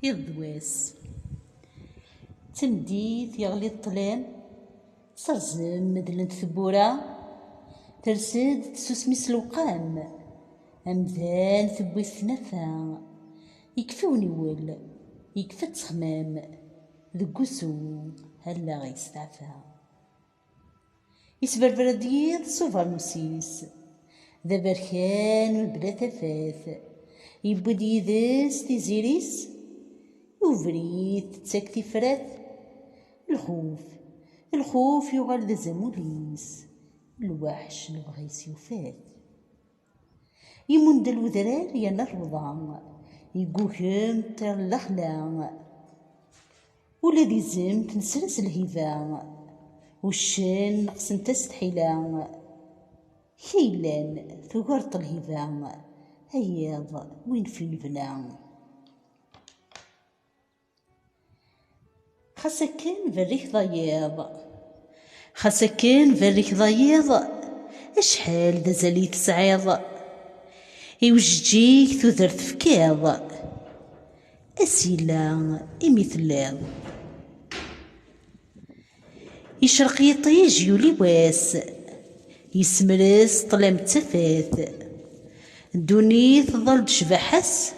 يضواس تمديت يغلي الطلان صرزم مدلن ثبورة ترسد تسوسمي سلوقام أمذان ثبوي الثنفا يكفوني ول يكفى تخمام ذقوسو هلا غيستعفى يسبربر ديض صوفر نسيس ذا بركان بلا ثفاث يبود يدس تيزيريس يوفريت تساكتي فرات الخوف يغال ذا زموليس الوحش البغيس يوفات يمند الوذرار يانا الرضا يقوهم طير الأخلاق ولادي زم تنسلس الهبا والشان نقصن تستحيلا كيلان ثقرط الهبا هياض وين في البنا خسكن فريك ضياض اشحال ذا زلي تسعيض يوججيك تذر تفكاض أسيلا إمثلاض يشرق يطيج يولي واس يسمرس طلام تفاث الدنيا تظل بشبحس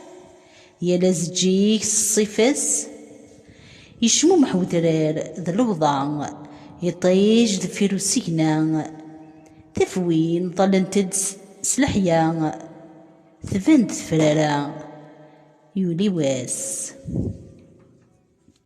يا لازجيك الصفاس يشمو محوذرار ذا الوضع يطيج ذفيرو سينا تفوين ظلن تدس سلحيا ثبنت فرارا يولي واس